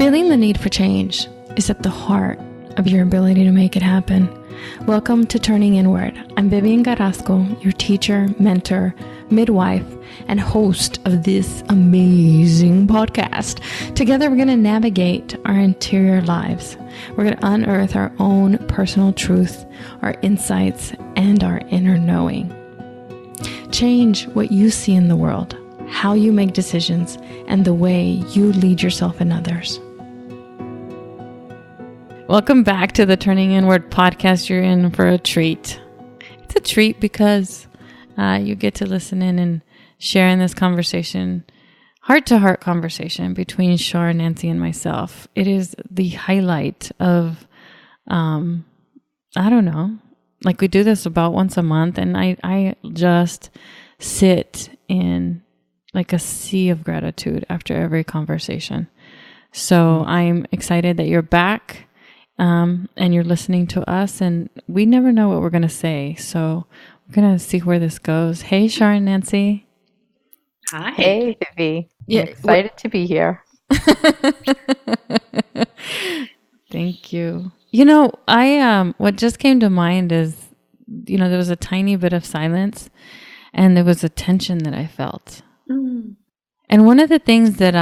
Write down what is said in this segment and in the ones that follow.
Feeling the need for change is at the heart of your ability to make it happen. Welcome to Turning Inward. I'm Vivian Carrasco, your teacher, mentor, midwife, and host of this amazing podcast. Together, we're going to navigate our interior lives. We're going to unearth our own personal truth, our insights, and our inner knowing. Change what you see in the world, how you make decisions, and the way you lead yourself and others. Welcome back to the Turning Inward podcast. You're in for a treat. It's a treat because you get to listen in and share in this conversation, heart-to-heart conversation between Char, Nancy, and myself. It is the highlight of, I don't know, like we do this about once a month, and I just sit in like a sea of gratitude after every conversation. So I'm excited that you're back. And you're listening to us, and we never know what we're going to say. So we're going to see where this goes. Hey, Char and Nancy. Hi. Hey, Vivi. Yeah, I'm excited to be here. Thank you. You know, what just came to mind is, you know, there was a tiny bit of silence and there was a tension that I felt. And one of the things that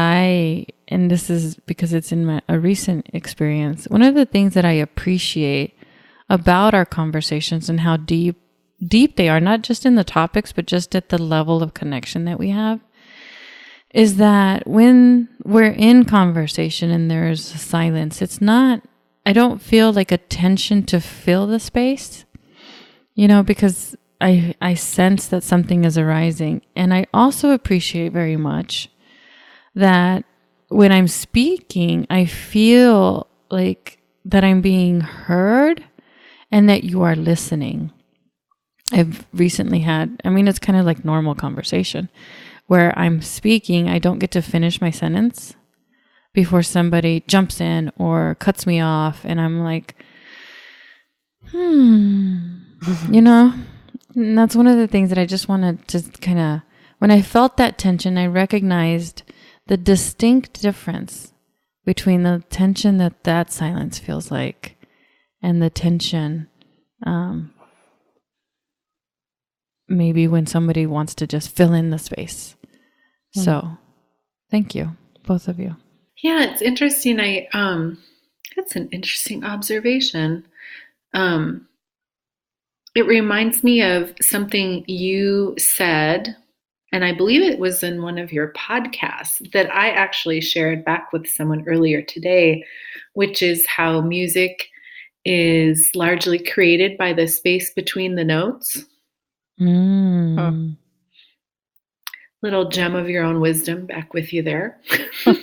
and this is because it's in a recent experience, one of the things that I appreciate about our conversations and how deep they are, not just in the topics, but just at the level of connection that we have, is that when we're in conversation and there's silence, I don't feel like a tension to fill the space, you know, because I sense that something is arising. And I also appreciate very much that when I'm speaking, I feel like that I'm being heard and that you are listening. I've recently it's kind of like normal conversation where I'm speaking, I don't get to finish my sentence before somebody jumps in or cuts me off. And I'm like, you know, and that's one of the things that I just wanted to kind of, when I felt that tension, I recognized the distinct difference between the tension that silence feels like and the tension maybe when somebody wants to just fill in the space. So thank you, both of you. Yeah, it's interesting. That's an interesting observation. It reminds me of something you said, and I believe it was in one of your podcasts that I actually shared back with someone earlier today, which is how music is largely created by the space between the notes. Little gem of your own wisdom back with you there. But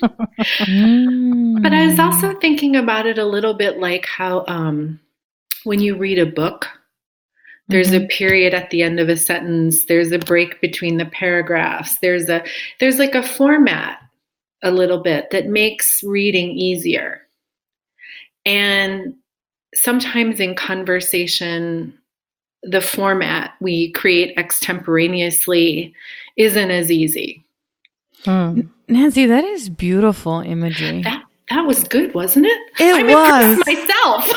I was also thinking about it a little bit like how when you read a book, there's a period at the end of a sentence. There's a break between the paragraphs. There's like a format a little bit that makes reading easier. And sometimes in conversation, the format we create extemporaneously isn't as easy. Nancy, that is beautiful imagery. That was good, wasn't it? I'm impressed myself.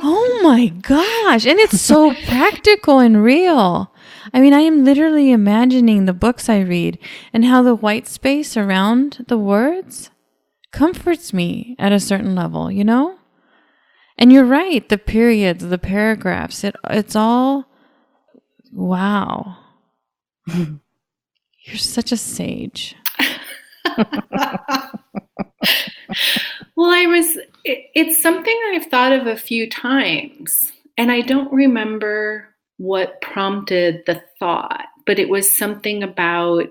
Oh my gosh. And it's so practical and real. I mean, I am literally imagining the books I read and how the white space around the words comforts me at a certain level, you know? And you're right. The periods, the paragraphs, it's all, wow. You're such a sage. Well, it's something I've thought of a few times, and I don't remember what prompted the thought, but it was something about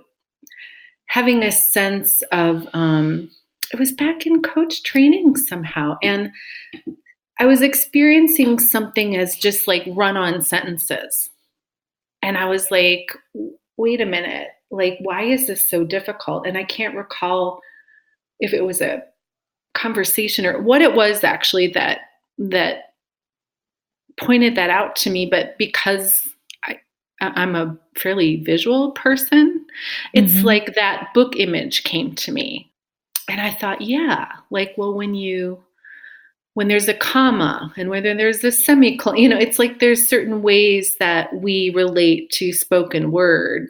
having a sense of, it was back in coach training somehow, and I was experiencing something as just like run-on sentences. And I was like, wait a minute, like, why is this so difficult? And I can't recall if it was a conversation or what it was actually that pointed that out to me. But because I'm a fairly visual person, it's like that book image came to me. And I thought, yeah, like, well, when there's a comma and whether there's a semicolon, it's like there's certain ways that we relate to spoken word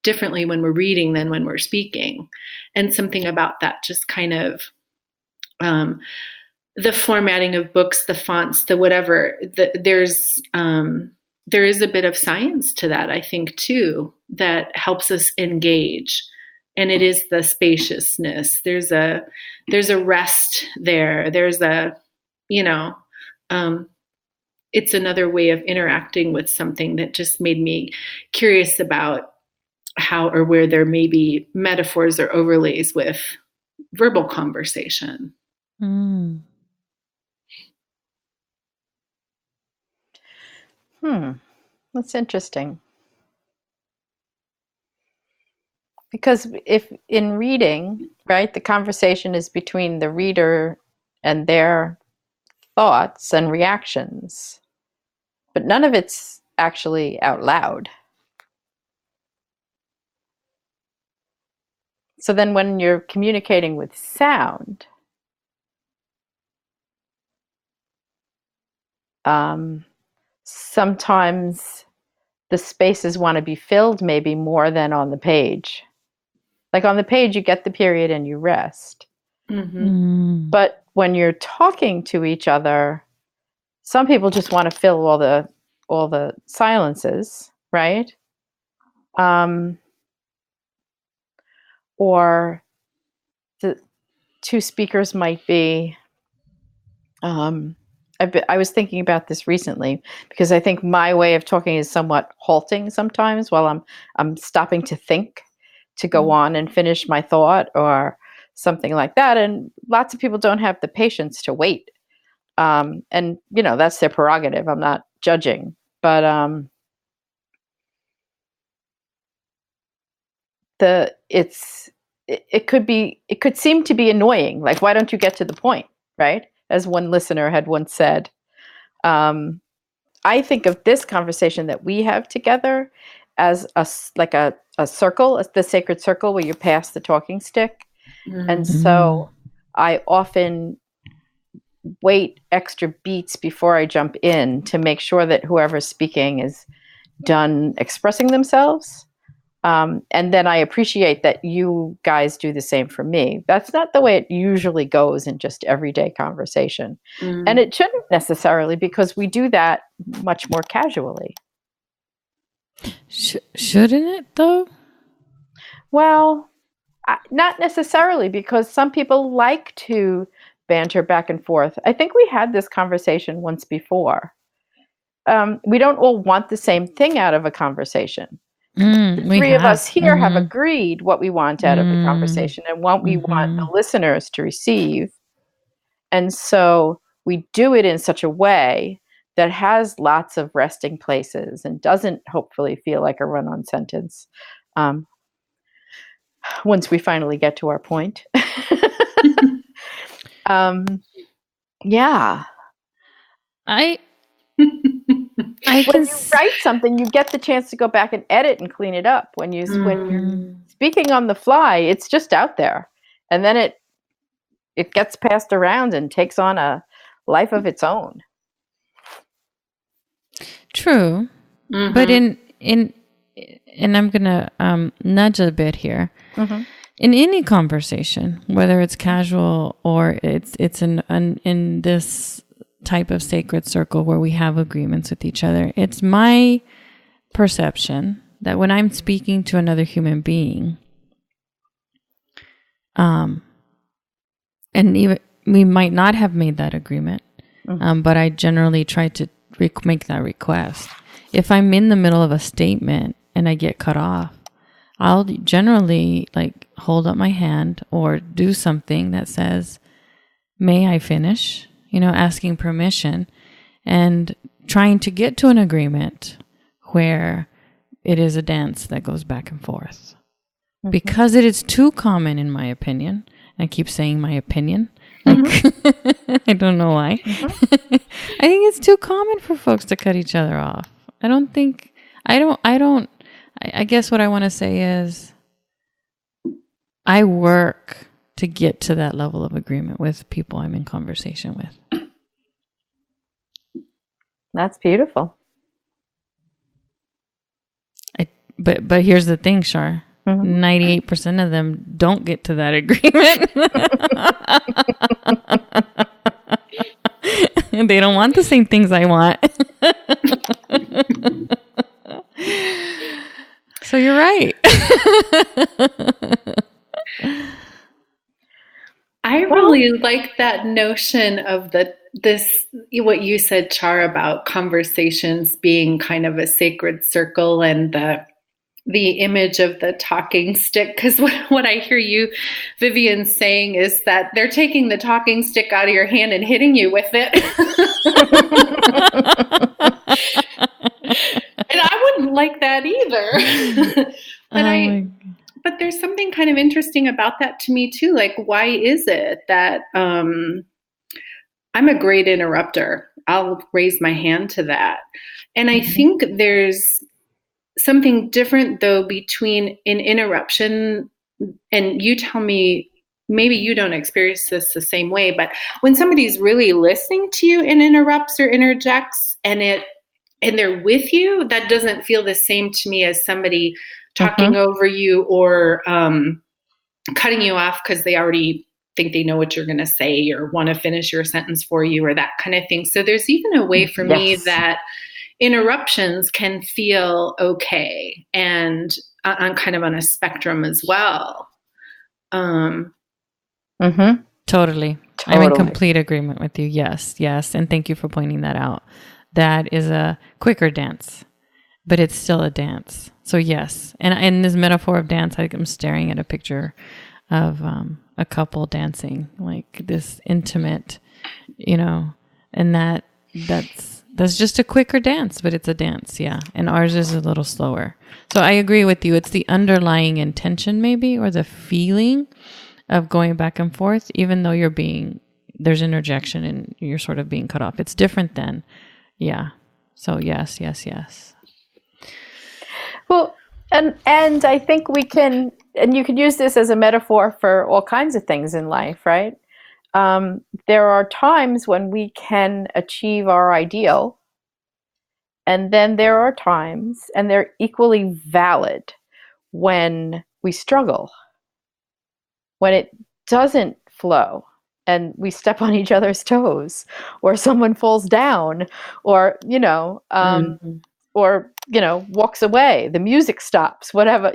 differently when we're reading than when we're speaking. And something about that just kind of, the formatting of books, the fonts, the whatever, there is a bit of science to that, I think, too, that helps us engage. And it is the spaciousness. There's a rest there. There's a, it's another way of interacting with something that just made me curious about how or where there may be metaphors or overlays with verbal conversation. Hmm. That's interesting. Because if in reading, right, the conversation is between the reader and their thoughts and reactions, but none of it's actually out loud. So then when you're communicating with sound, sometimes the spaces want to be filled maybe more than on the page. Like on the page, you get the period and you rest. Mm. But when you're talking to each other, some people just want to fill all the silences, right? Or the two speakers might be. I was thinking about this recently because I think my way of talking is somewhat halting sometimes while I'm stopping to think, to go on and finish my thought or something like that. And lots of people don't have the patience to wait. And that's their prerogative. I'm not judging, but it could seem to be annoying. Like, why don't you get to the point, right? As one listener had once said. I think of this conversation that we have together as a circle, the sacred circle where you pass the talking stick. Mm-hmm. And so I often wait extra beats before I jump in to make sure that whoever's speaking is done expressing themselves. And then I appreciate that you guys do the same for me. That's not the way it usually goes in just everyday conversation. And it shouldn't necessarily, because we do that much more casually. Shouldn't it, though? Well, not necessarily, because some people like to banter back and forth. I think we had this conversation once before. We don't all want the same thing out of a conversation. The three of us here have agreed what we want out of the conversation and what we want the listeners to receive. And so we do it in such a way that has lots of resting places and doesn't hopefully feel like a run-on sentence once we finally get to our point. Yeah. When you write something, you get the chance to go back and edit and clean it up. When you're speaking on the fly, it's just out there, and then it gets passed around and takes on a life of its own. True, but in and I'm gonna nudge a bit here. In any conversation, whether it's casual or it's in this type of sacred circle where we have agreements with each other, it's my perception that when I'm speaking to another human being, and even we might not have made that agreement, but I generally try to make that request. If I'm in the middle of a statement and I get cut off, I'll generally hold up my hand or do something that says, "May I finish?" Asking permission and trying to get to an agreement where it is a dance that goes back and forth. Because it is too common, in my opinion. I keep saying my opinion. I don't know why. I think it's too common for folks to cut each other off. I guess what I want to say is I work to get to that level of agreement with people I'm in conversation with. That's beautiful. But here's the thing, Char. 98% of them don't get to that agreement. They don't want the same things I want. So you're right. I really like that notion of what you said, Char, about conversations being kind of a sacred circle, and the image of the talking stick. Because what I hear you, Vivian, saying is that they're taking the talking stick out of your hand and hitting you with it. And I wouldn't like that either. But there's something kind of interesting about that to me too. Like, why is it that I'm a great interrupter? I'll raise my hand to that. And I think there's something different, though, between an interruption, and you tell me, maybe you don't experience this the same way, but when somebody's really listening to you and interrupts or interjects and they're with you, that doesn't feel the same to me as somebody talking over you or cutting you off because they already think they know what you're going to say or want to finish your sentence for you or that kind of thing. So there's even a way for me that interruptions can feel okay and on kind of on a spectrum as well. Totally. I'm in complete agreement with you. Yes. And thank you for pointing that out. That is a quicker dance, but it's still a dance. So yes. And in this metaphor of dance, I'm staring at a picture of a couple dancing, like this intimate, and that's just a quicker dance, but it's a dance. Yeah. And ours is a little slower. So I agree with you. It's the underlying intention maybe, or the feeling of going back and forth, even though there's interjection and you're sort of being cut off. It's different then. Yeah. So yes. Well, and I think we can, and you could use this as a metaphor for all kinds of things in life, right? There are times when we can achieve our ideal, and then there are times, and they're equally valid, when we struggle, when it doesn't flow, and we step on each other's toes, or someone falls down, or walks away, the music stops, whatever,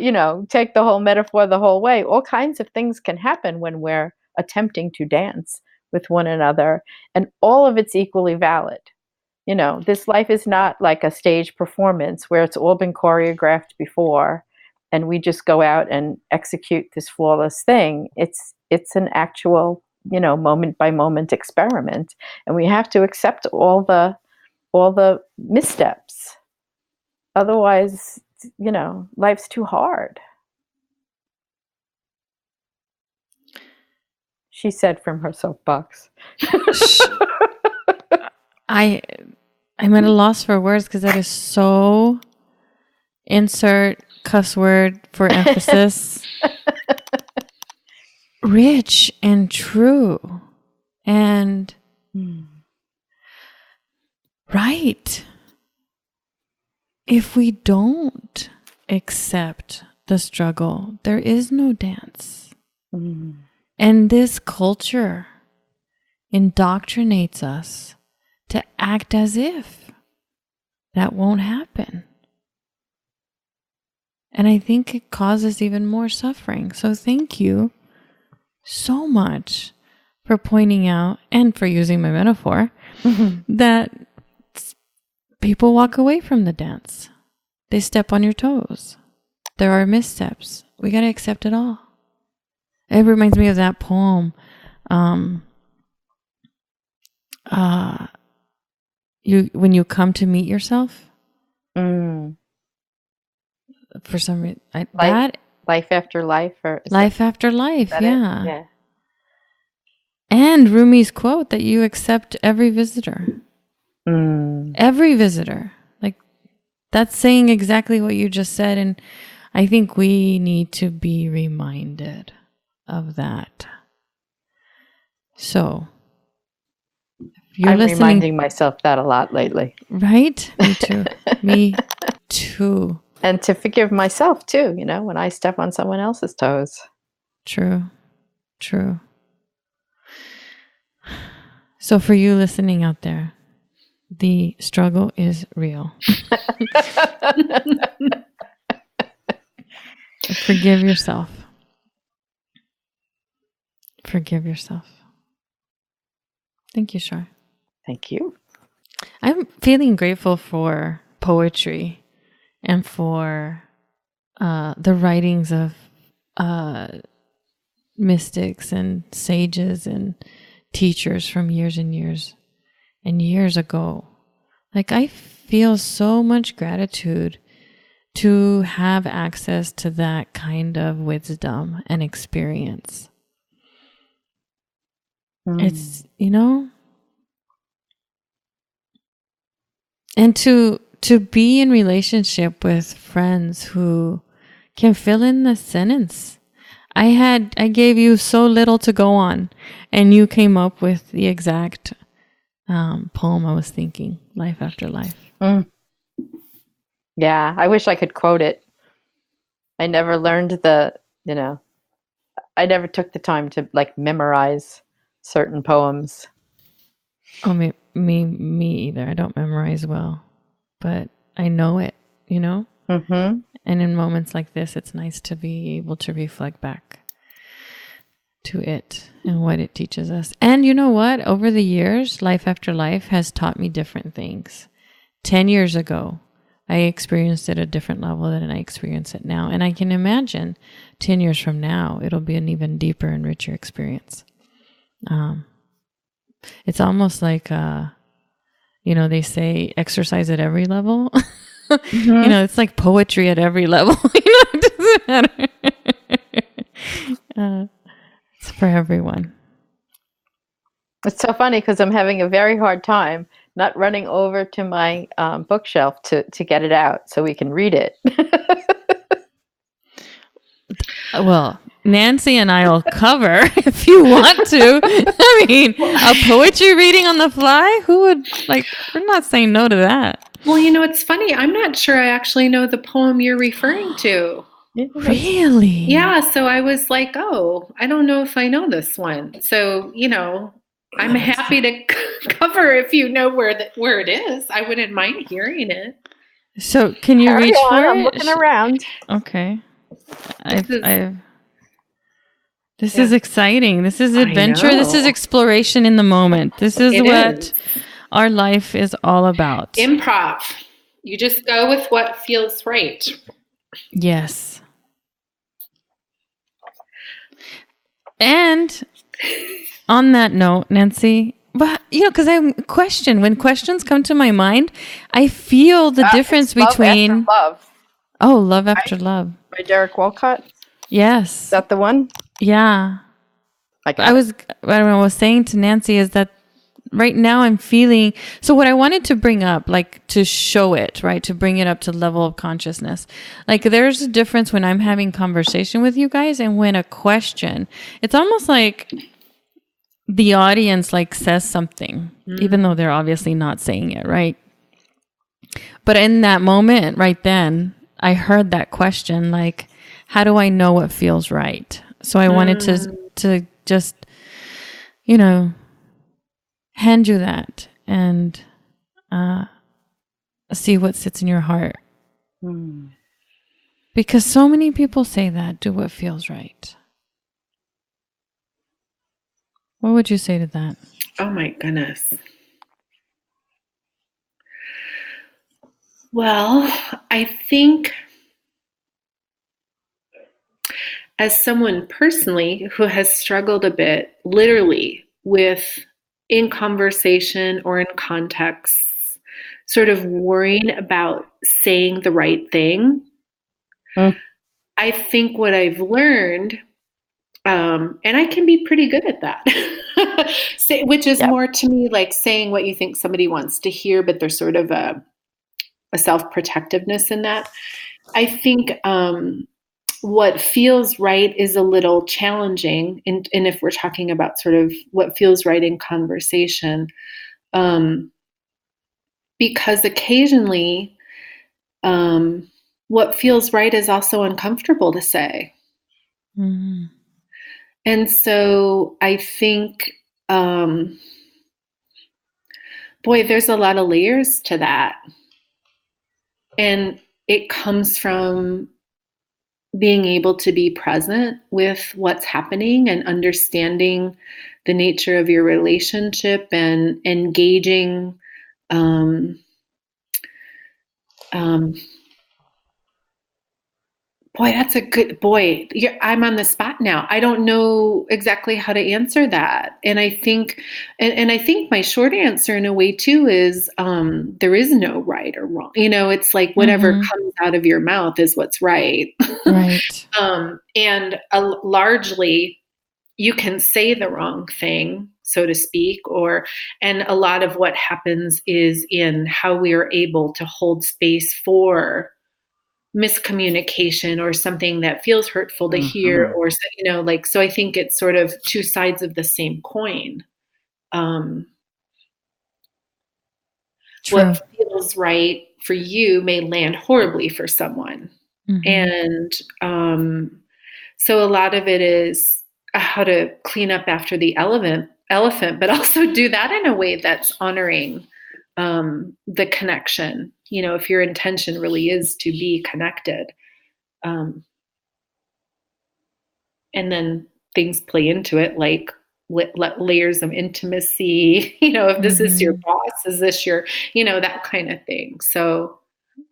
take the whole metaphor the whole way. All kinds of things can happen when we're attempting to dance with one another, and all of it's equally valid. This life is not like a stage performance where it's all been choreographed before and we just go out and execute this flawless thing. It's an actual, moment by moment experiment, and we have to accept all the missteps. Otherwise, life's too hard. She said from her soapbox. I'm at a loss for words because that is so insert cuss word for emphasis. Rich and true. And right. If we don't accept the struggle, there is no dance. And this culture indoctrinates us to act as if that won't happen. And I think it causes even more suffering. So thank you so much for pointing out and for using my metaphor that people walk away from the dance. They step on your toes. There are missteps. We got to accept it all. It reminds me of that poem. When you come to meet yourself. For some reason, life after life, or life after life. Yeah. Yeah. And Rumi's quote that you accept every visitor. Every visitor. Like, that's saying exactly what you just said. And I think we need to be reminded of that. So I'm reminding myself that a lot lately. Right? Me too. Me too. And to forgive myself too, when I step on someone else's toes. True. So for you listening out there, the struggle is real. Forgive yourself. Thank you, Char. Thank you. I'm feeling grateful for poetry and for the writings of mystics and sages and teachers from years and years and years ago. Like, I feel so much gratitude to have access to that kind of wisdom and experience. It's, and to be in relationship with friends who can fill in the sentence. I gave you so little to go on, and you came up with the exact poem I was thinking, Life After Life. Yeah, I wish I could quote it. I never learned I never took the time to memorize certain poems. Oh, me either. I don't memorize well, but I know it, Mm-hmm. And in moments like this, it's nice to be able to reflect back to it and what it teaches us. And you know what? Over the years, Life After Life has taught me different things. 10 years ago, I experienced it at a different level than I experience it now. And I can imagine 10 years from now, it'll be an even deeper and richer experience. It's almost like, they say exercise at every level. Mm-hmm. It's like poetry at every level. It doesn't matter. It's for everyone. It's so funny because I'm having a very hard time not running over to my bookshelf to get it out so we can read it. Well, Nancy and I will cover if you want to. I mean, a poetry reading on the fly? Who would, we're not saying no to that. Well, it's funny. I'm not sure I actually know the poem you're referring to. Really? Yeah. So I was like, oh, I don't know if I know this one. So, I'm happy to cover if you know where it is. I wouldn't mind hearing it. So can you reach for it? I'm looking around. Okay. This is exciting. This is adventure. This is exploration in the moment. This is what our life is all about. Improv. You just go with what feels right. Yes. And on that note, Nancy, but because when questions come to my mind, I feel the difference between Love. Oh, Love After Love by Derek Walcott. Yes. Is that the one? Yeah. What I was saying to Nancy is that right now I'm feeling, so what I wanted to bring up, to show it, right? To bring it up to level of consciousness. There's a difference when I'm having conversation with you guys and when a question, it's almost like the audience says something, even though they're obviously not saying it, right? But in that moment, right then, I heard that question, how do I know what feels right? So I wanted to just, hand you that and see what sits in your heart. Because so many people say that, do what feels right. What would you say to that? Oh my goodness. Well, I think as someone personally who has struggled a bit, literally, with in conversation or in contexts, sort of worrying about saying the right thing, I think what I've learned, and I can be pretty good at that, which is more to me like saying what you think somebody wants to hear, but there's sort of a self-protectiveness in that. I think what feels right is a little challenging. And if we're talking about sort of what feels right in conversation, because occasionally what feels right is also uncomfortable to say. Mm-hmm. And so I think, boy, there's a lot of layers to that. And it comes from being able to be present with what's happening and understanding the nature of your relationship and engaging boy, that's a good boy. I'm on the spot now. I don't know exactly how to answer that. And I think, and I think my short answer in a way too is there is no right or wrong. It's like whatever comes out of your mouth is what's right. Right. And largely you can say the wrong thing, so to speak, and a lot of what happens is in how we are able to hold space for miscommunication or something that feels hurtful to hear, or so I think it's sort of two sides of the same coin. What feels right for you may land horribly for someone. And so a lot of it is how to clean up after the elephant, but also do that in a way that's honoring the connection. If your intention really is to be connected, and then things play into it, like layers of intimacy. If this is your boss, is this your, that kind of thing. So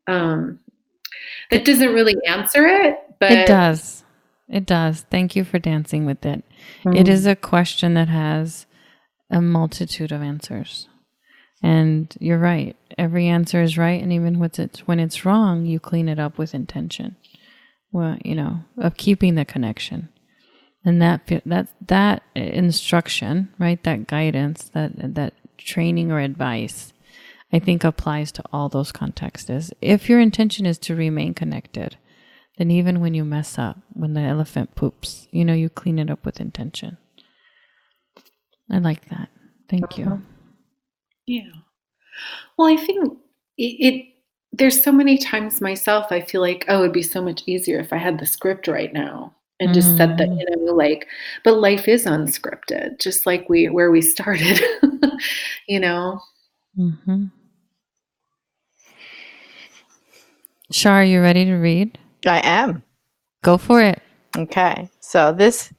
that doesn't really answer it, but it does. It does. Thank you for dancing with it. It is a question that has a multitude of answers. And you're right. Every answer is right. And even when it's wrong, you clean it up with intention. Well, of keeping the connection. And that instruction, right? That guidance, that training or advice, I think applies to all those contexts. If your intention is to remain connected, then even when you mess up, when the elephant poops, you clean it up with intention. I like that. Thank you. Yeah. Well, I think there's so many times myself, I feel like, oh, it'd be so much easier if I had the script right now and just said that, but life is unscripted, just like where we started, Char, you ready to read? I am. Go for it. Okay. So this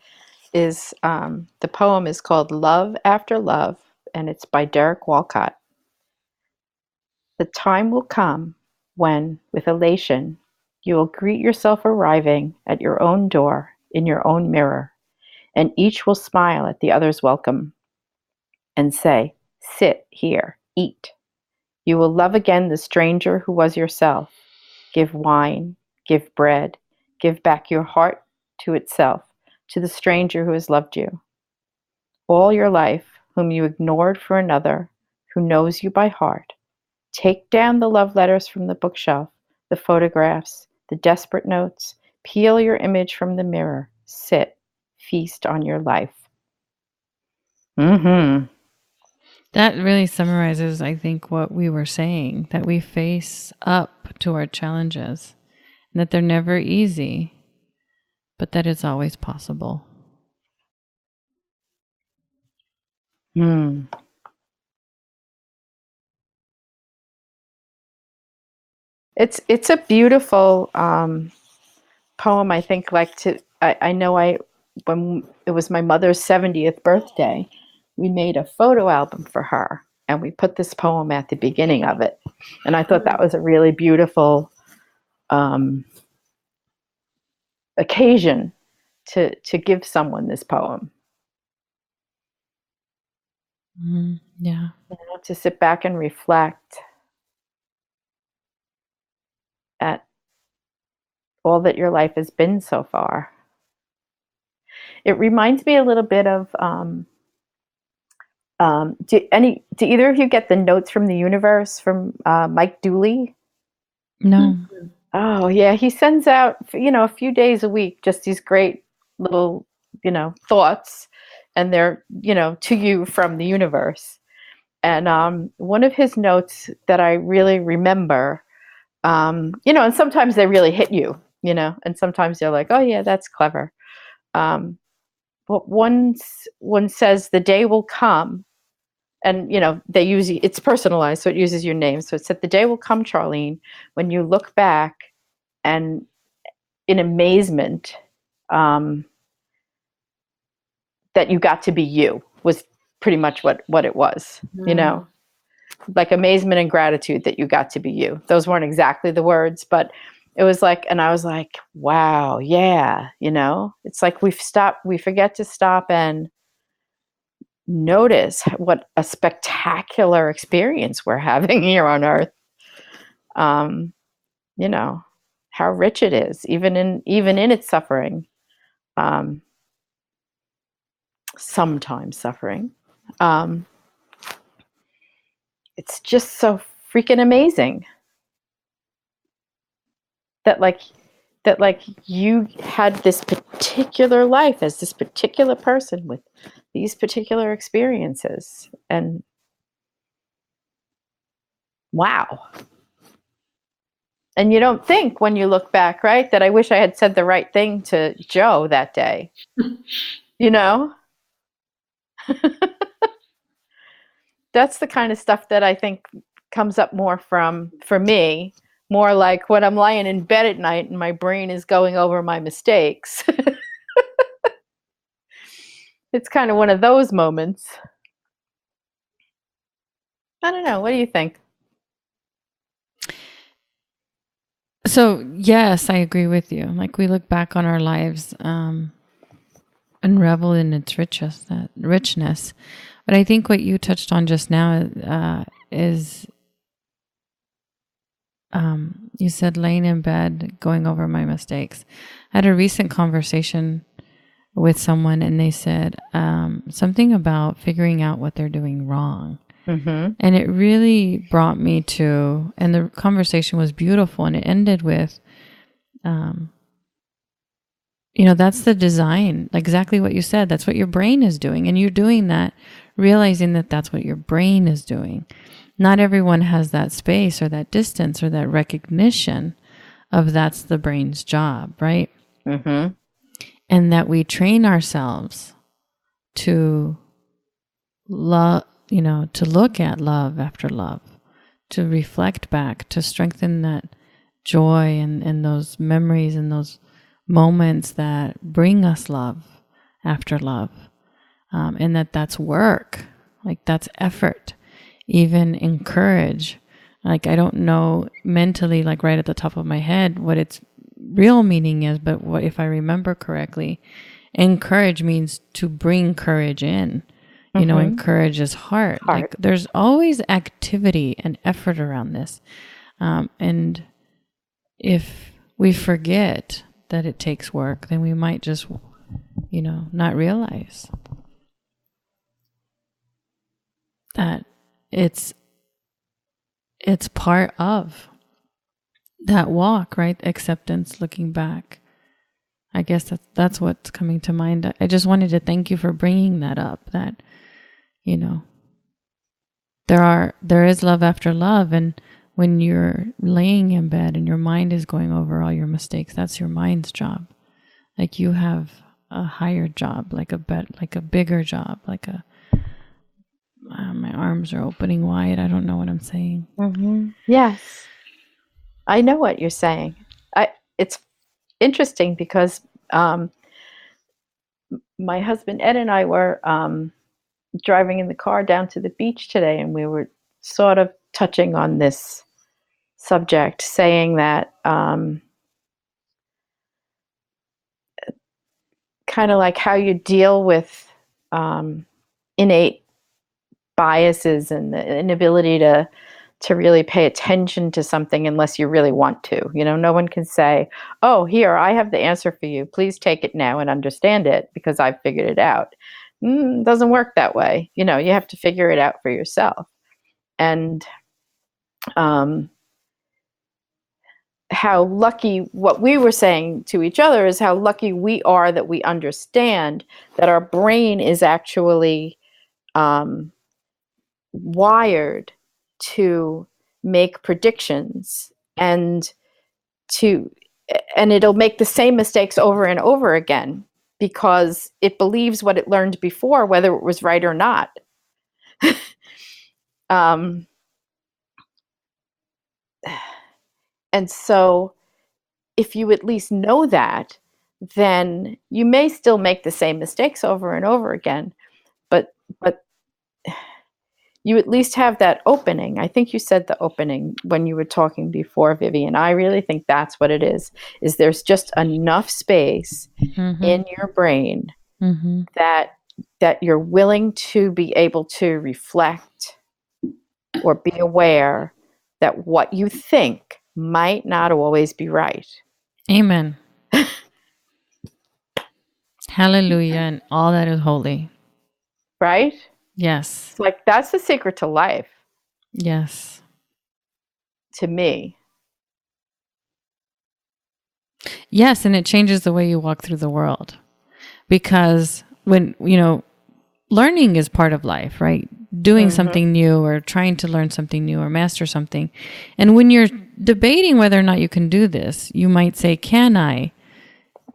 is, the poem is called Love After Love, and it's by Derek Walcott. The time will come when, with elation, you will greet yourself arriving at your own door in your own mirror, and each will smile at the other's welcome and say, "Sit here, eat." You will love again the stranger who was yourself. Give wine, give bread, give back your heart to itself, to the stranger who has loved you. All your life, whom you ignored for another, who knows you by heart. Take down the love letters from the bookshelf, the photographs, the desperate notes. Peel your image from the mirror. Sit, feast on your life. That really summarizes, I think, what we were saying, that we face up to our challenges, and that they're never easy, but that it's always possible. It's a beautiful poem. I think, I know when it was my mother's 70th birthday, we made a photo album for her, and we put this poem at the beginning of it. And I thought that was a really beautiful occasion to give someone this poem. Yeah. To sit back and reflect at all that your life has been so far. It reminds me a little bit of do either of you get the Notes from the Universe from Mike Dooley? No. Oh, yeah. He sends out, a few days a week, just these great little, thoughts. And they're, to you from the universe. And one of his notes that I really remember, and sometimes they really hit you, and sometimes you're like, oh, yeah, that's clever. But one says, the day will come. And, they use, it's personalized, so it uses your name. So it said, the day will come, Charlene, when you look back and in amazement that you got to be you, was pretty much what it was, like amazement and gratitude that you got to be you. Those weren't exactly the words, but it was like, and I was like, wow, yeah, it's like we forget to stop and notice what a spectacular experience we're having here on earth. How rich it is, even in its suffering. Sometimes suffering. It's just so freaking amazing that you had this particular life as this particular person with these particular experiences. And wow. And you don't think when you look back, right, that I wish I had said the right thing to Joe that day. That's the kind of stuff that I think comes up more for me, more like when I'm lying in bed at night and my brain is going over my mistakes. It's kind of one of those moments. I don't know. What do you think? So, yes, I agree with you. Like, we look back on our lives and revel in its richness. But I think what you touched on just now is, you said laying in bed, going over my mistakes. I had a recent conversation with someone and they said something about figuring out what they're doing wrong. Mm-hmm. And it really brought me to, and the conversation was beautiful, and it ended with, that's the design, exactly what you said. That's what your brain is doing. And you're doing that, realizing that that's what your brain is doing. Not everyone has that space or that distance or that recognition of that's the brain's job, right? Mm-hmm. And that we train ourselves to love, to look at love after love, to reflect back, to strengthen that joy and those memories and those moments that bring us love after love. And that's work, that's effort, even encourage. I don't know mentally, right at the top of my head, what its real meaning is, but what, if I remember correctly, encourage means to bring courage in. Mm-hmm. Encourage is heart. There's always activity and effort around this. And if we forget that it takes work, then we might just, not realize that it's part of that walk, right? Acceptance, looking back. I guess that's what's coming to mind. I just wanted to thank you for bringing that up, that, there is love after love. And when you're laying in bed and your mind is going over all your mistakes, that's your mind's job. You have a higher job, like a bigger job, my arms are opening wide. I don't know what I'm saying. Mm-hmm. Yes. I know what you're saying. It's interesting because my husband Ed and I were driving in the car down to the beach today, and we were sort of touching on this subject, saying that kind of like how you deal with innate biases and the inability to really pay attention to something unless you really want to. No one can say, oh, here, I have the answer for you. Please take it now and understand it because I've figured it out. It doesn't work that way. You have to figure it out for yourself. And how lucky, what we were saying to each other is how lucky we are that we understand that our brain is actually wired to make predictions and it'll make the same mistakes over and over again because it believes what it learned before, whether it was right or not. And so if you at least know that, then you may still make the same mistakes over and over again, but you at least have that opening. I think you said the opening when you were talking before, Vivian. I really think that's what it is there's just enough space in your brain that you're willing to be able to reflect or be aware that what you think might not always be right. Amen. Hallelujah, and all that is holy. Right? Yes. It's like, that's the secret to life. Yes. To me. Yes, and it changes the way you walk through the world. Because when, learning is part of life, right? Doing something new or trying to learn something new or master something. And when you're debating whether or not you can do this, you might say, can I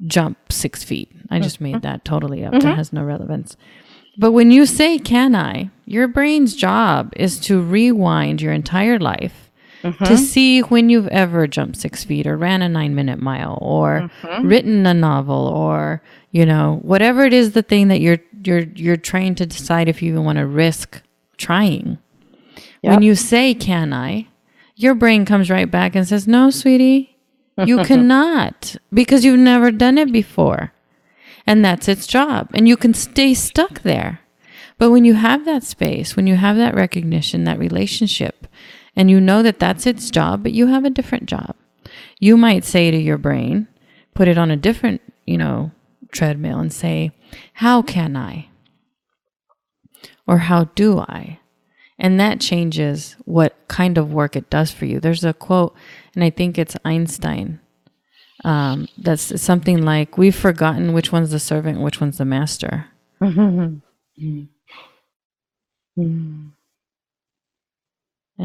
jump 6 feet? I just made that totally up. That has no relevance. But when you say, can I, your brain's job is to rewind your entire life to see when you've ever jumped 6 feet or ran a 9-minute mile or written a novel or, whatever it is, the thing that you're trying to decide if you even want to risk trying. Yep. When you say, can I, your brain comes right back and says, no, sweetie, you cannot, because you've never done it before. And that's its job. And you can stay stuck there. But when you have that space, when you have that recognition, that relationship, and you know that that's its job, but you have a different job, you might say to your brain, put it on a different, treadmill and say, how can I? Or how do I? And that changes what kind of work it does for you. There's a quote, and I think it's Einstein. That's something like, we've forgotten which one's the servant and which one's the master. And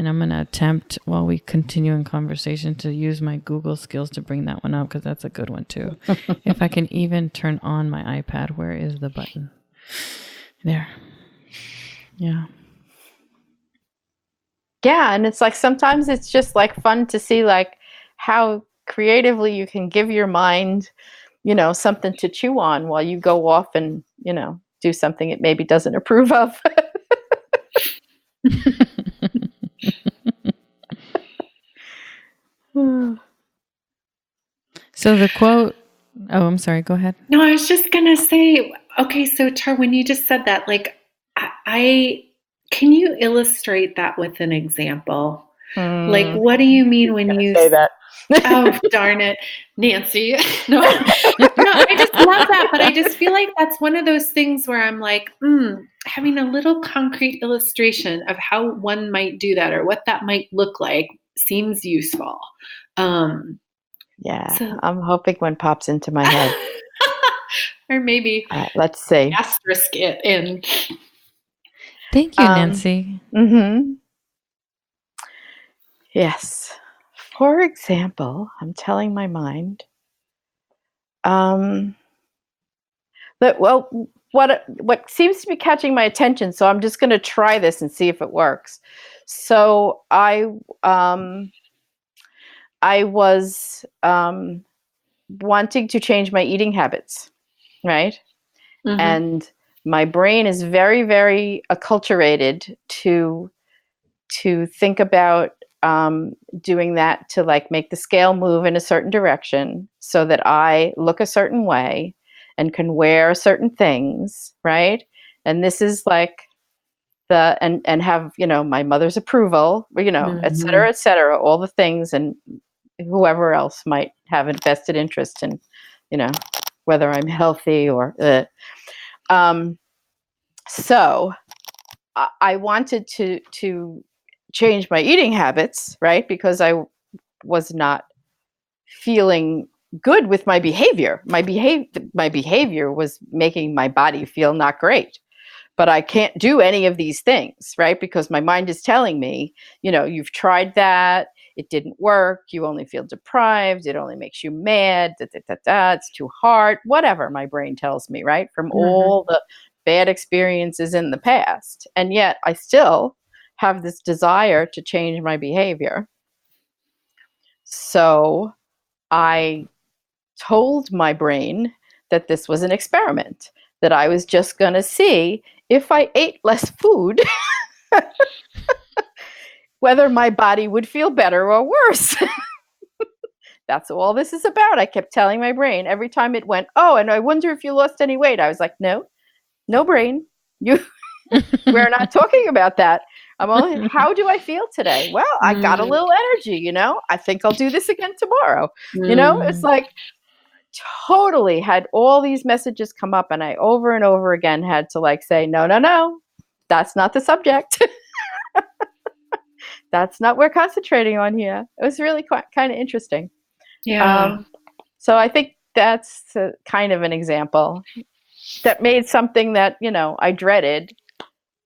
I'm going to attempt, while we continue in conversation, to use my Google skills to bring that one up, because that's a good one too. If I can even turn on my iPad, where is the button? There. Yeah. Yeah, and it's like, sometimes it's just like fun to see like how creatively you can give your mind, something to chew on while you go off and, do something it maybe doesn't approve of. So the quote, I'm sorry, go ahead. No, I was just going to say, okay, so Char, when you just said that, like, can you illustrate that with an example? Like, what do you mean when you say that? Oh, darn it, Nancy. No, I just love that. But I just feel like that's one of those things where I'm like, having a little concrete illustration of how one might do that or what that might look like seems useful. Yeah, so, I'm hoping one pops into my head. Or maybe let's see. Asterisk it in. Thank you, Nancy. Yes. For example, I'm telling my mind. What seems to be catching my attention, so I'm just going to try this and see if it works. So I was wanting to change my eating habits, right? And my brain is very, very acculturated to think about doing that, to like make the scale move in a certain direction so that I look a certain way and can wear certain things, right? And this is like and have, my mother's approval, et cetera, all the things, and whoever else might have a vested interest in, whether I'm healthy or so I wanted to change my eating habits, right? Because I was not feeling good with my behavior. My behavior was making my body feel not great. But I can't do any of these things, right? Because my mind is telling me, you've tried that. It didn't work. You only feel deprived. It only makes you mad. It's too hard. Whatever my brain tells me, right? From all the bad experiences in the past. And yet I still have this desire to change my behavior. So I told my brain that this was an experiment, that I was just going to see if I ate less food, whether my body would feel better or worse. That's all this is about. I kept telling my brain every time it went, oh, and I wonder if you lost any weight. I was like, no brain. We're not talking about that. How do I feel today? Well, I got a little energy, I think I'll do this again tomorrow. It's like totally had all these messages come up, and I over and over again had to say, no, that's not the subject. That's not what we're concentrating on here. It was really kind of interesting. Yeah. So I think that's kind of an example that made something that, I dreaded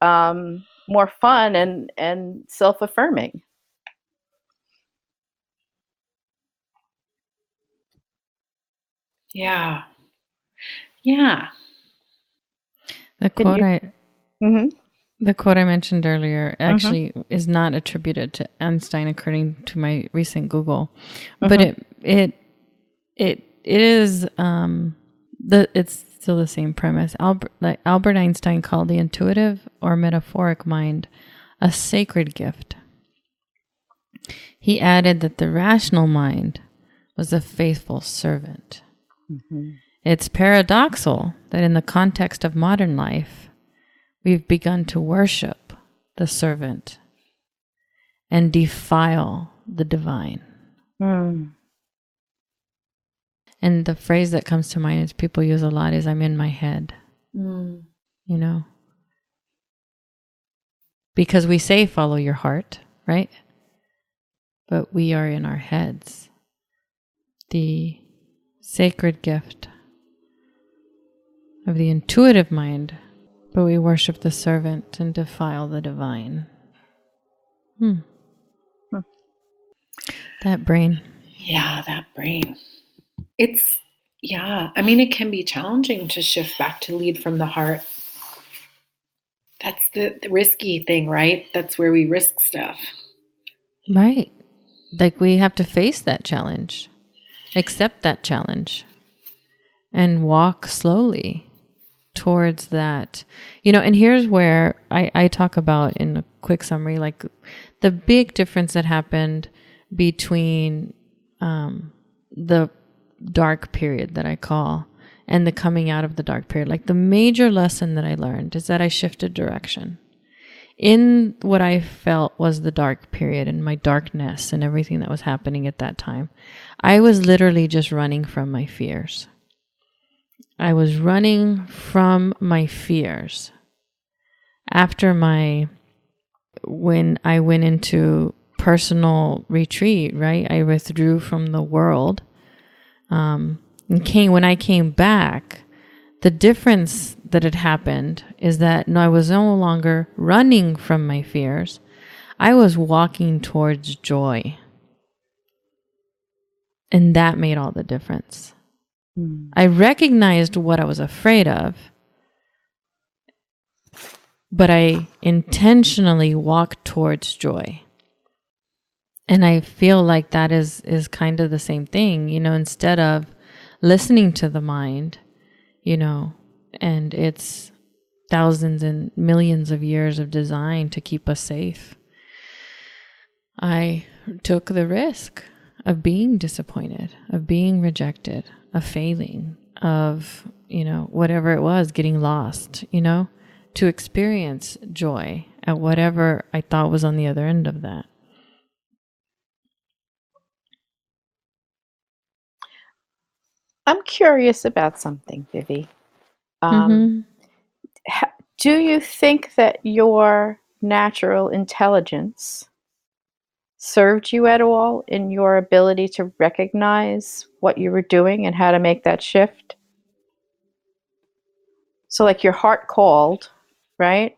more fun and self-affirming. Yeah. Yeah. The quote I mentioned earlier actually is not attributed to Einstein, according to my recent Google, but it is it's still the same premise. Albert Einstein called the intuitive or metaphoric mind a sacred gift. He added that the rational mind was a faithful servant. It's paradoxical that in the context of modern life, we've begun to worship the servant and defile the divine. And the phrase that comes to mind is people use a lot is, I'm in my head. Because we say follow your heart, right? But we are in our heads. The sacred gift of the intuitive mind, but we worship the servant and defile the divine. That brain. Yeah, that brain. It can be challenging to shift back to lead from the heart. That's the risky thing, right? That's where we risk stuff. Right. We have to face that challenge, accept that challenge, and walk slowly towards that. And here's where I talk about in a quick summary, the big difference that happened between the dark period that I call and the coming out of the dark period. The major lesson that I learned is that I shifted direction. In what I felt was the dark period and my darkness and everything that was happening at that time, I was literally just running from my fears. I was running from my fears. When I went into personal retreat, right? I withdrew from the world. When I came back, the difference that had happened is that I was no longer running from my fears. I was walking towards joy. And that made all the difference. I recognized what I was afraid of, but I intentionally walked towards joy. And I feel like that is kind of the same thing, instead of listening to the mind, and it's thousands and millions of years of design to keep us safe. I took the risk of being disappointed, of being rejected, of failing, of, whatever it was, getting lost, to experience joy at whatever I thought was on the other end of that. I'm curious about something, Vivi. Do you think that your natural intelligence served you at all in your ability to recognize what you were doing and how to make that shift? So like your heart called, right?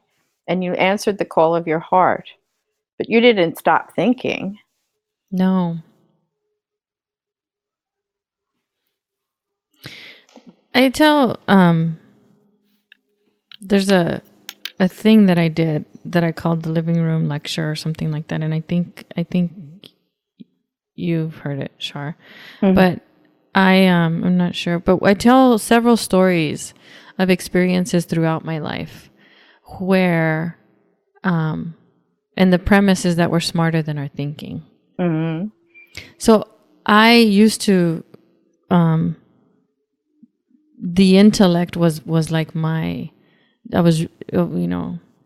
And you answered the call of your heart, but you didn't stop thinking. No. I tell, there's a thing that I did that I called the living room lecture or something like that. And I think you've heard it, Char. Mm-hmm. But I'm not sure, but I tell several stories of experiences throughout my life where, and the premise is that we're smarter than our thinking. Mm-hmm. So I used to, the intellect was like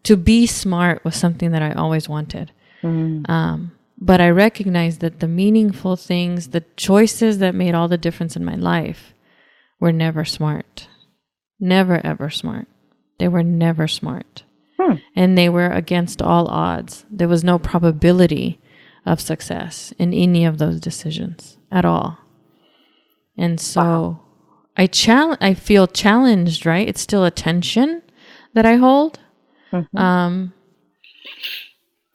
to be smart was something that I always wanted. Mm-hmm. But I recognized that the meaningful things, the choices that made all the difference in my life were never smart. Never, ever smart. They were never smart. And they were against all odds. There was no probability of success in any of those decisions at all. And so I feel challenged, right? It's still a tension that I hold. Mm-hmm.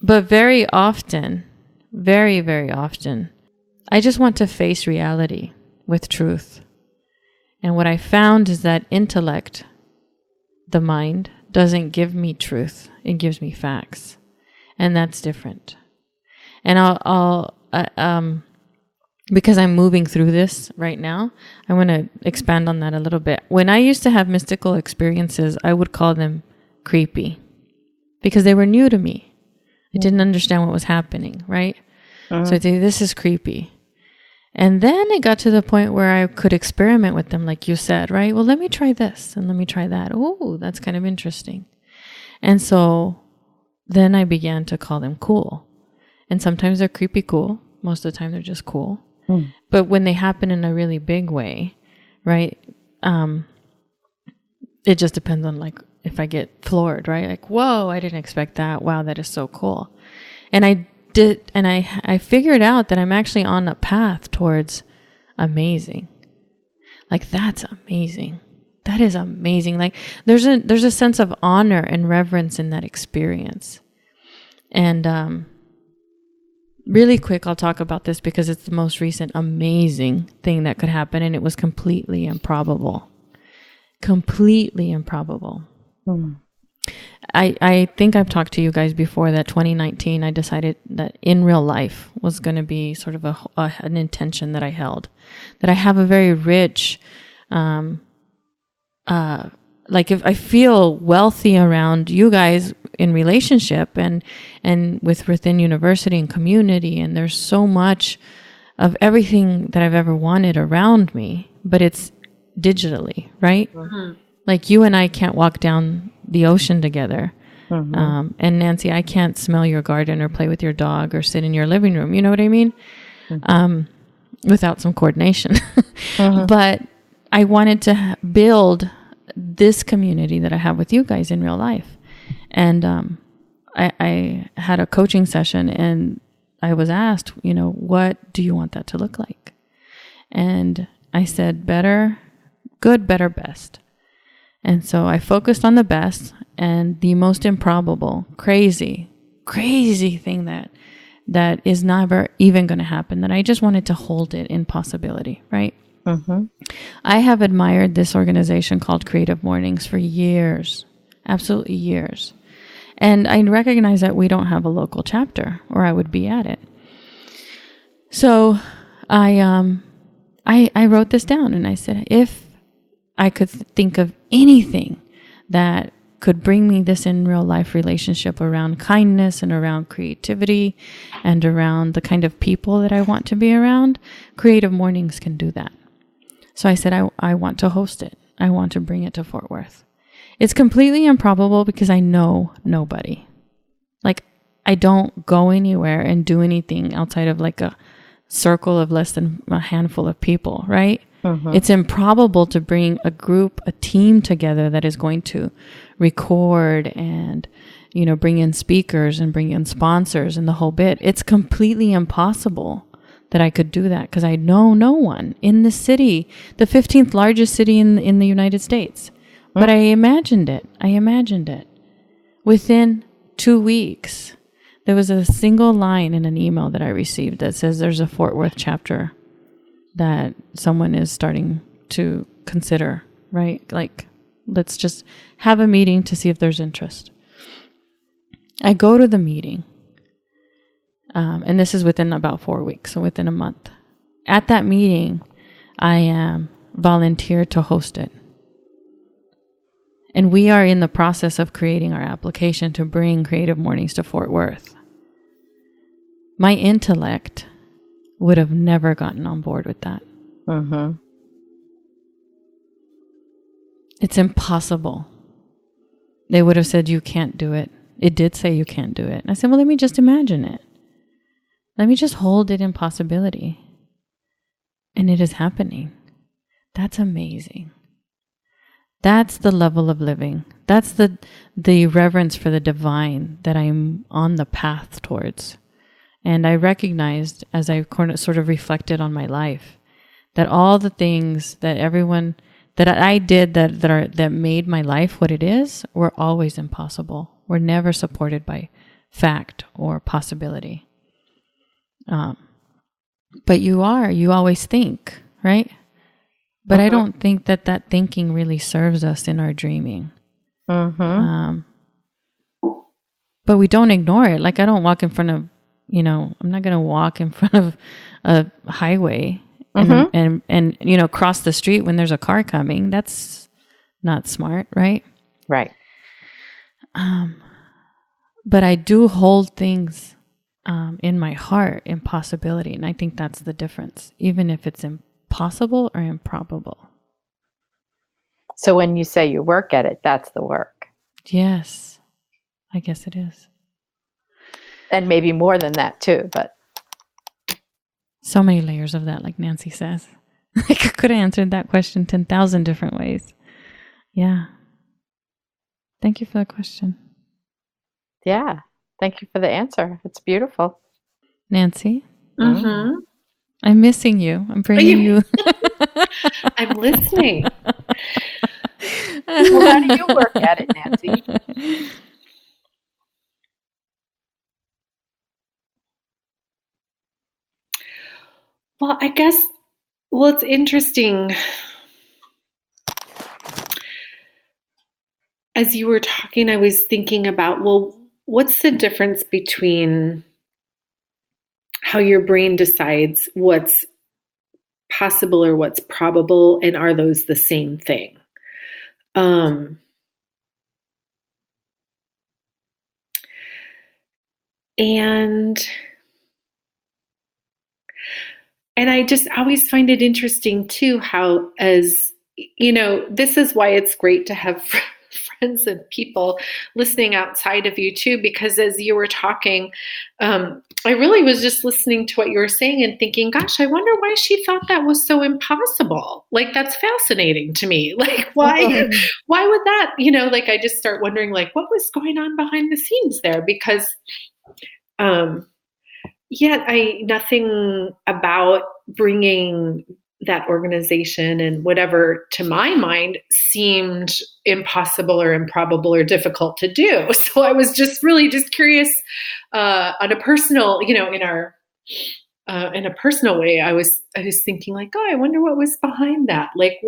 But very often, very, very often, I just want to face reality with truth. And what I found is that intellect, the mind, doesn't give me truth. It gives me facts. And that's different. And I'll because I'm moving through this right now, I want to expand on that a little bit. When I used to have mystical experiences, I would call them creepy because they were new to me. I didn't understand what was happening, right? So I'd say, this is creepy. And then it got to the point where I could experiment with them, like you said, right? Well, let me try this and let me try that. Oh, that's kind of interesting. And so then I began to call them cool. And sometimes they're creepy cool. Most of the time they're just cool. But when they happen in a really big way, right? It just depends on like if I get floored, right? Like, whoa, I didn't expect that. Wow, that is so cool. And I figured out that I'm actually on a path towards amazing. Like, that's amazing. That is amazing. Like, there's a sense of honor and reverence in that experience. And really quick, I'll talk about this because it's the most recent amazing thing that could happen, and it was completely improbable. Completely improbable. I think I've talked to you guys before that 2019, I decided that in real life was going to be sort of an intention that I held. That I have a very rich, like if I feel wealthy around you guys in relationship and within university and community, and there's so much of everything that I've ever wanted around me, but it's digitally, right? Mm-hmm. Like you and I can't walk down the ocean together. Mm-hmm. And Nancy, I can't smell your garden or play with your dog or sit in your living room. You know what I mean? Mm-hmm. Without some coordination. Mm-hmm. But I wanted to build this community that I have with you guys in real life. And I had a coaching session and I was asked, what do you want that to look like? And I said, better, good, better, best. And so I focused on the best and the most improbable, crazy thing that is never even going to happen, that I just wanted to hold it in possibility, right? Mm-hmm. I have admired this organization called Creative Mornings for years, absolutely years. And I recognize that we don't have a local chapter or I would be at it. So I wrote this down and I said, if I could think of anything that could bring me this in real life relationship around kindness and around creativity and around the kind of people that I want to be around, Creative Mornings can do that. So I said, I want to host it. I want to bring it to Fort Worth. It's completely improbable because I know nobody. Like, I don't go anywhere and do anything outside of like a circle of less than a handful of people, right? It's improbable to bring a team together that is going to record and, bring in speakers and bring in sponsors and the whole bit. It's completely impossible that I could do that because I know no one in the city, the 15th largest city in the United States. But I imagined it. Within 2 weeks, there was a single line in an email that I received that says there's a Fort Worth chapter that someone is starting to consider, right? Like, let's just have a meeting to see if there's interest. I go to the meeting, and this is within about 4 weeks, so within a month. At that meeting, I volunteered to host it. And we are in the process of creating our application to bring Creative Mornings to Fort Worth. My intellect would have never gotten on board with that. It's impossible. They would have said, you can't do it. It did say you can't do it. And I said, well, let me just imagine it. Let me just hold it in possibility. And it is happening. That's amazing. That's the level of living. That's the reverence for the divine that I'm on the path towards. And I recognized as I sort of reflected on my life that all the things that that I did that made my life what it is were always impossible. Were never supported by fact or possibility. But you always think, right? But I don't think that thinking really serves us in our dreaming. But we don't ignore it. Like I don't walk in front of, I'm not going to walk in front of a highway and cross the street when there's a car coming. That's not smart, right? Right. But I do hold things in my heart in possibility. And I think that's the difference, even if it's impossible or improbable. So when you say you work at it, that's the work. Yes, I guess it is. And maybe more than that too, but. So many layers of that, like Nancy says. I could have answered that question 10,000 different ways. Yeah. Thank you for the question. Yeah. Thank you for the answer. It's beautiful. Nancy? I'm missing you. I'm bringing you. I'm listening. Well, how do you work at it, Nancy? Well, I guess, it's interesting. As you were talking, I was thinking about, what's the difference between how your brain decides what's possible or what's probable, and are those the same thing? And I just always find it interesting too, how, as this is why it's great to have friends and people listening outside of you too, because as you were talking, I really was just listening to what you were saying and thinking, gosh, I wonder why she thought that was so impossible. Like, that's fascinating to me. Like, why would that, like, I just start wondering, like, what was going on behind the scenes there? Because, nothing about bringing that organization and whatever, to my mind, seemed impossible or improbable or difficult to do. So I was just really just curious, on a personal, in a personal way. I was thinking, like, oh, I wonder what was behind that. Like,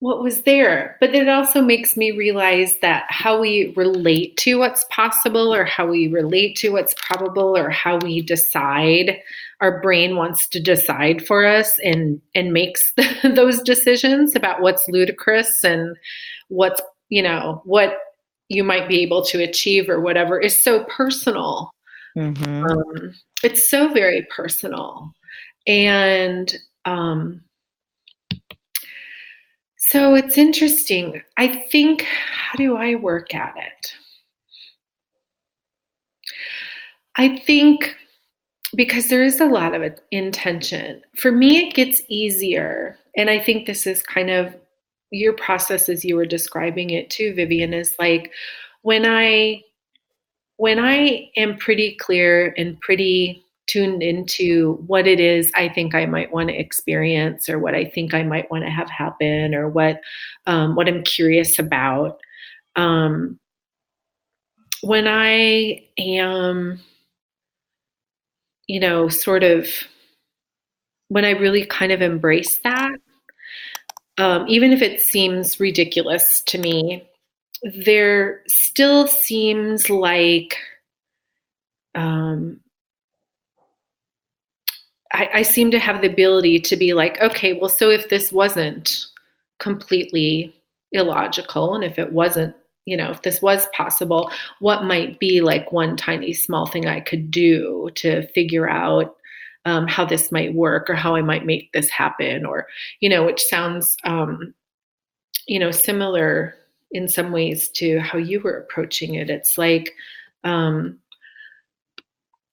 what was there? But it also makes me realize that how we relate to what's possible, or how we relate to what's probable, or how we decide, our brain wants to decide for us and makes those decisions about what's ludicrous and what's, what you might be able to achieve or whatever, is so personal. It's so very personal. And, so it's interesting. I think, how do I work at it? I think because there is a lot of intention. For me, it gets easier. And I think this is kind of your process as you were describing it too, Vivian, is like when I am pretty clear and pretty tuned into what it is I think I might want to experience, or what I think I might want to have happen, or what I'm curious about. When I am, sort of, when I really kind of embrace that, even if it seems ridiculous to me, there still seems like I seem to have the ability to be like, okay, well, so if this wasn't completely illogical, and if it wasn't, if this was possible, what might be like one tiny small thing I could do to figure out how this might work, or how I might make this happen, or, which sounds, similar in some ways to how you were approaching it. It's like,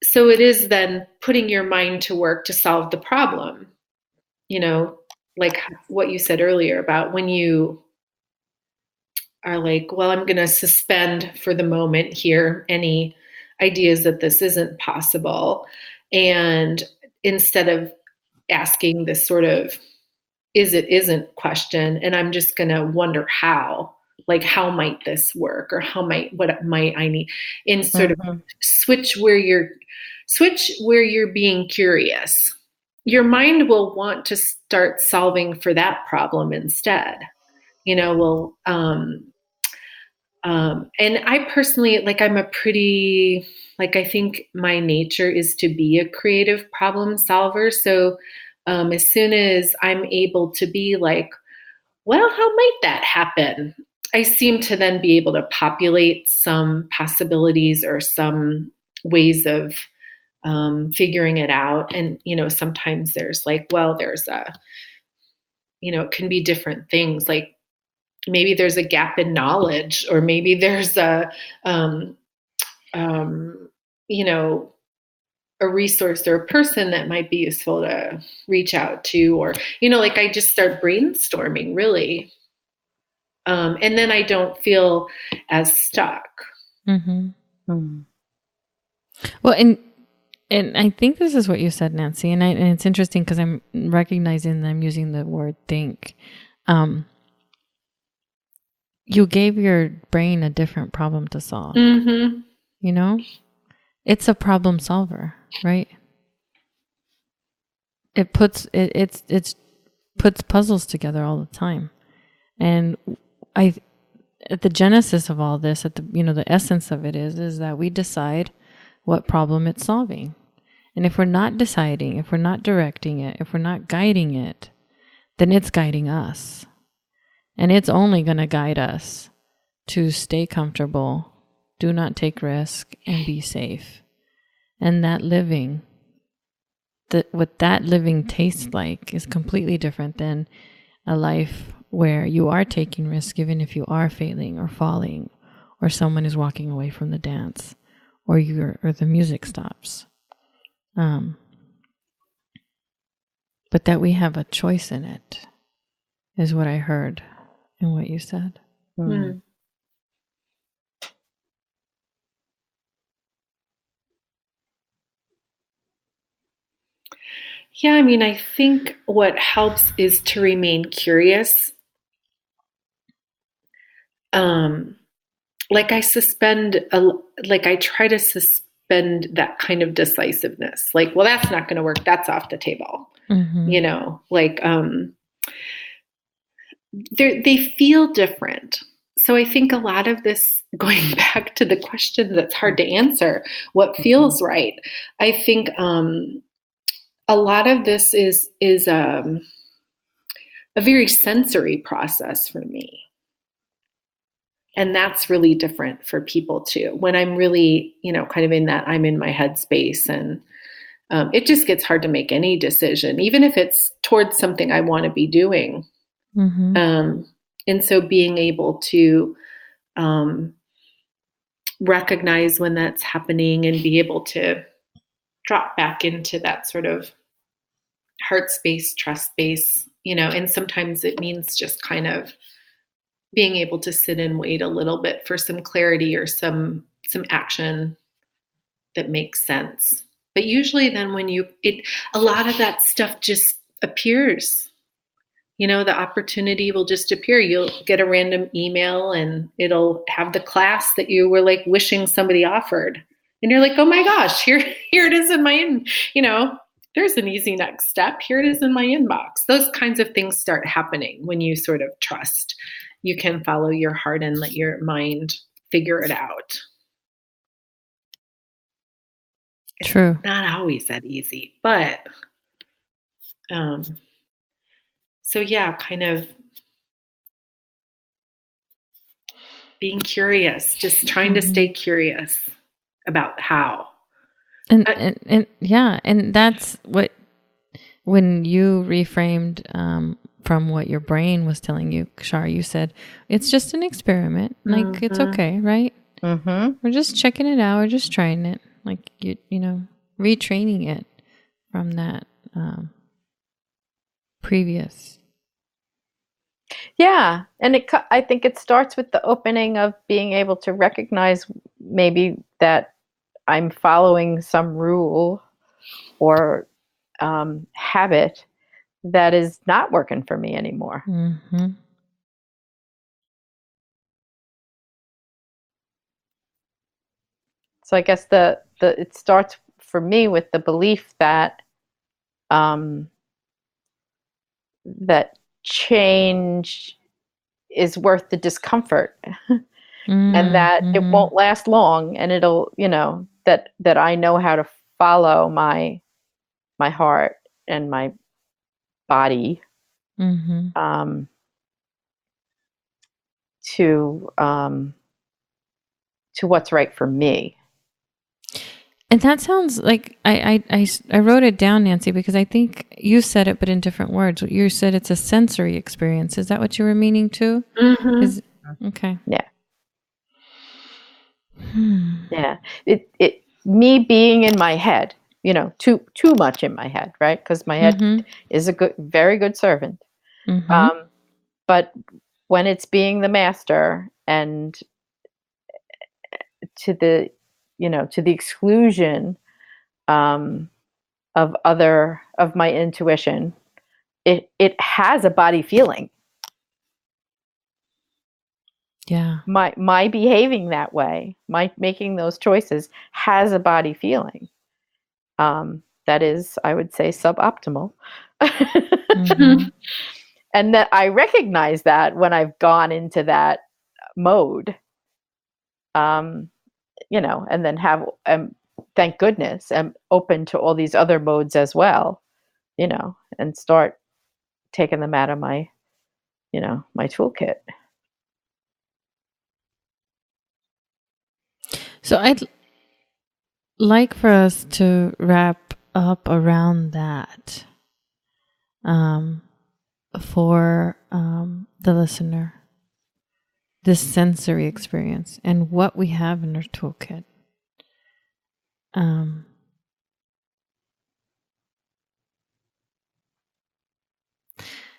so it is then putting your mind to work to solve the problem, like what you said earlier about when you are like, well, I'm going to suspend for the moment here any ideas that this isn't possible. And instead of asking this sort of is it isn't question, and I'm just going to wonder how might this work, or what might I need, in sort of switch where you're being curious. Your mind will want to start solving for that problem instead. And I personally, I'm a pretty, I think my nature is to be a creative problem solver. So as soon as I'm able to be like, well, how might that happen? I seem to then be able to populate some possibilities or some ways of figuring it out. And, sometimes there's there's it can be different things. Like maybe there's a gap in knowledge, or maybe there's a resource or a person that might be useful to reach out to, or, I just start brainstorming really. And then I don't feel as stuck. Mm-hmm. Mm-hmm. Well, and I think this is what you said, Nancy, and it's interesting because I'm recognizing that I'm using the word think. You gave your brain a different problem to solve. Mm-hmm. It's a problem solver, right? It puts puts puzzles together all the time, and at the genesis of all this, the essence of it is that we decide what problem it's solving. And if we're not deciding, if we're not directing it, if we're not guiding it, then it's guiding us. And it's only going to guide us to stay comfortable, do not take risk, and be safe. And that living, what that living tastes like is completely different than a life where you are taking risks, even if you are failing or falling, or someone is walking away from the dance, or the music stops. But that we have a choice in it is what I heard in what you said. Mm. Yeah, I mean, I think what helps is to remain curious. I try to suspend that kind of decisiveness. Like, well, that's not going to work. That's off the table. Mm-hmm. They feel different. So I think a lot of this, going back to the question that's hard to answer, what feels right? I think a lot of this is a very sensory process for me. And that's really different for people too. When I'm really, kind of in that, I'm in my headspace, and it just gets hard to make any decision, even if it's towards something I want to be doing. Mm-hmm. And so being able to recognize when that's happening and be able to drop back into that sort of heart space, trust space, and sometimes it means just kind of being able to sit and wait a little bit for some clarity or some action that makes sense. But usually then when a lot of that stuff just appears. The opportunity will just appear. You'll get a random email and it'll have the class that you were like wishing somebody offered. And you're like, oh my gosh, here it is in my, there's an easy next step. Here it is in my inbox. Those kinds of things start happening when you sort of trust. You can follow your heart and let your mind figure it out. True. It's not always that easy, but so yeah, kind of being curious, just trying to stay curious about how. And yeah, and that's what, when you reframed from what your brain was telling you, Char, you said, it's just an experiment. Like, it's okay, right? Mm-hmm. We're just checking it out. We're just trying it. Like, retraining it from that previous. Yeah. And I think it starts with the opening of being able to recognize maybe that I'm following some rule or habit that is not working for me anymore. Mm-hmm. So I guess it starts for me with the belief that that change is worth the discomfort, and that it won't last long, and it'll, that I know how to follow my heart and my body to what's right for me. And that sounds like I wrote it down, Nancy, because I think you said it, but in different words. You said it's a sensory experience. Is that what you were meaning too? Mm-hmm. Okay. Yeah. Yeah. Me being in my head, too much in my head, right? Because my head is a very good servant. But when it's being the master and to the exclusion of my intuition, it has a body feeling. Yeah. My behaving that way, my making those choices has a body feeling. That is, I would say, suboptimal. And that I recognize that when I've gone into that mode, and then thank goodness, I'm open to all these other modes as well, and start taking them out of my toolkit. So I'd like for us to wrap up around that for the listener, this sensory experience and what we have in our toolkit.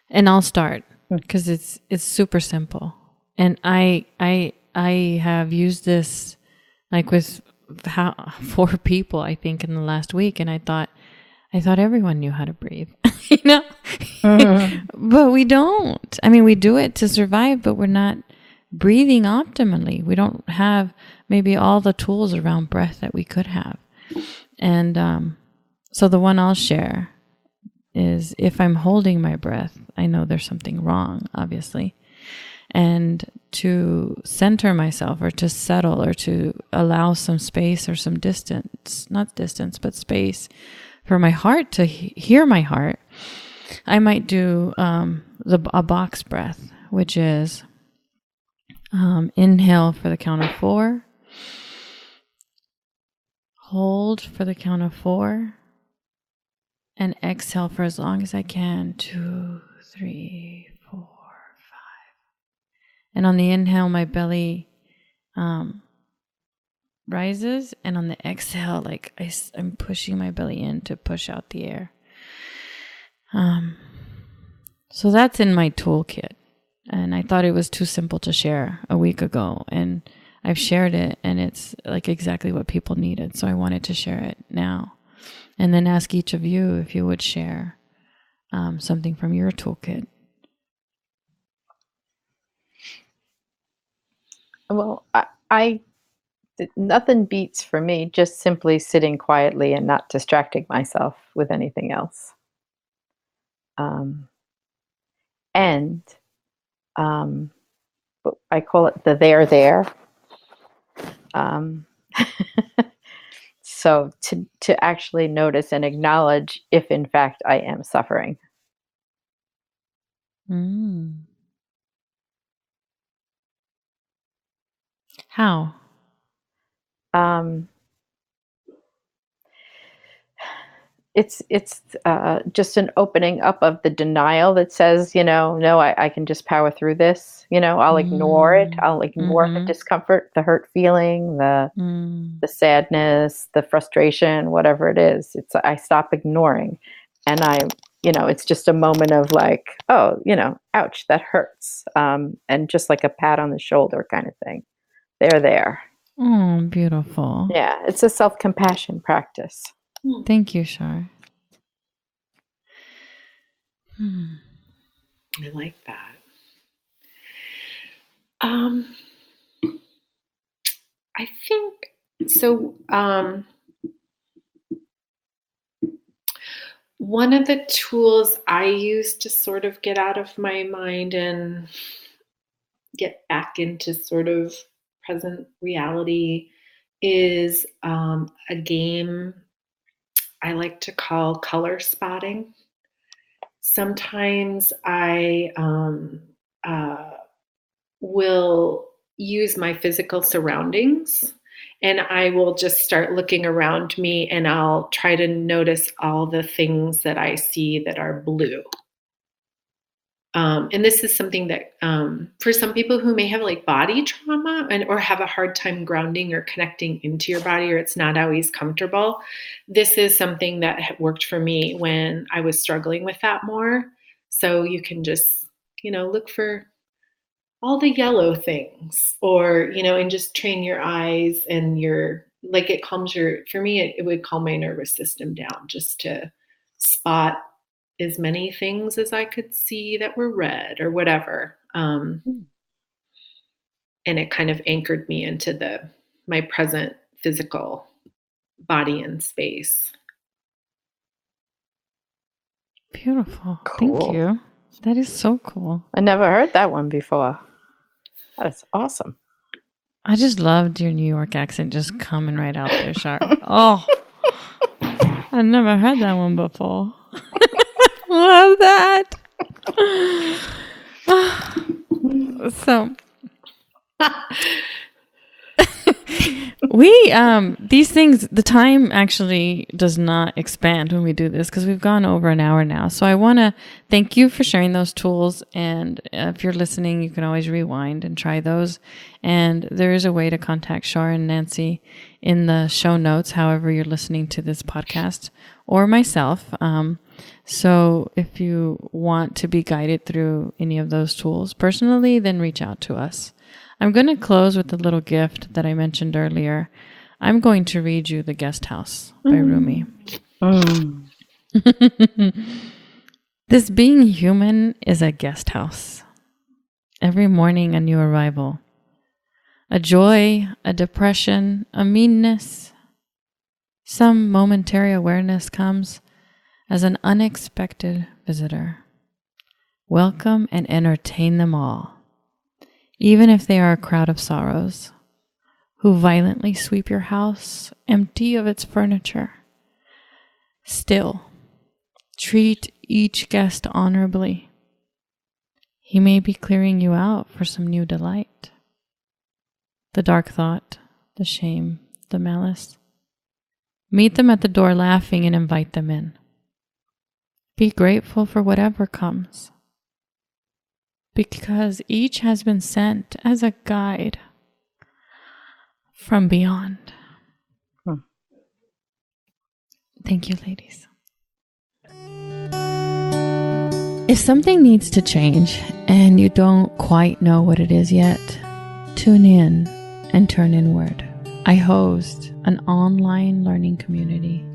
And I'll start because it's super simple. And I have used this like with 4 people, I think, in the last week, and I thought everyone knew how to breathe, but we don't. I mean, we do it to survive, but we're not breathing optimally. We don't have maybe all the tools around breath that we could have. And so the one I'll share is, if I'm holding my breath, I know there's something wrong, obviously. And to center myself, or to settle, or to allow some space or some distance, not distance, but space for my heart to hear my heart, I might do a box breath, which is inhale for the count of 4, hold for the count of 4, and exhale for as long as I can. 2, 3, 4, 5. And on the inhale, my belly rises, and on the exhale, like I'm pushing my belly in to push out the air. So that's in my toolkit, and I thought it was too simple to share a week ago, and I've shared it, and it's like exactly what people needed. So I wanted to share it now, and then ask each of you if you would share something from your toolkit. Well, I nothing beats for me just simply sitting quietly and not distracting myself with anything else. And I call it the there. So to actually notice and acknowledge if in fact I am suffering. How? It's just an opening up of the denial that says, no, I can just power through this. I'll ignore it. I'll ignore the discomfort, the hurt feeling, the sadness, the frustration, whatever it is. I stop ignoring, and it's just a moment of like, oh, ouch, that hurts. And just like a pat on the shoulder kind of thing. They're there. Oh, beautiful. Yeah, it's a self-compassion practice. Thank you, Char. I like that. I think so. One of the tools I use to sort of get out of my mind and get back into sort of present reality is a game I like to call color spotting. Sometimes I will use my physical surroundings, and I will just start looking around me, and I'll try to notice all the things that I see that are blue. And this is something that for some people who may have like body trauma or have a hard time grounding or connecting into your body, or it's not always comfortable, this is something that worked for me when I was struggling with that more. So you can just, look for all the yellow things, or, and just train your eyes and it calms for me, it would calm my nervous system down just to spot as many things as I could see that were red or whatever. And it kind of anchored me into my present physical body and space. Beautiful. Cool. Thank you. That is so cool. I never heard that one before. That's awesome. I just loved your New York accent just coming right out there, Char. Oh, I never heard that one before. Love that. So these things, the time actually does not expand when we do this because we've gone over an hour now. So I want to thank you for sharing those tools. And if you're listening, you can always rewind and try those. And there is a way to contact Char and Nancy in the show notes, however you're listening to this podcast, or myself. So if you want to be guided through any of those tools personally, then reach out to us. I'm going to close with a little gift that I mentioned earlier. I'm going to read you The Guest House by Rumi. This being human is a guest house. Every morning a new arrival. A joy, a depression, a meanness. Some momentary awareness comes as an unexpected visitor. Welcome and entertain them all, even if they are a crowd of sorrows, who violently sweep your house empty of its furniture. Still, treat each guest honorably. He may be clearing you out for some new delight. The dark thought, the shame, the malice. Meet them at the door laughing and invite them in. Be grateful for whatever comes, because each has been sent as a guide from beyond. Thank you, ladies. If something needs to change and you don't quite know what it is yet, tune in and turn inward. I host an online learning community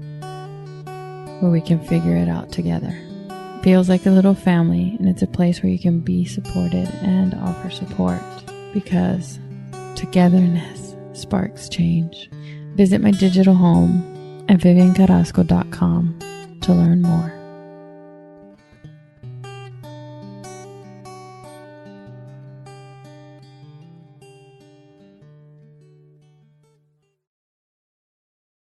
where we can figure it out together. Feels like a little family, and it's a place where you can be supported and offer support, because togetherness sparks change. Visit my digital home at viviancarrasco.com to learn more.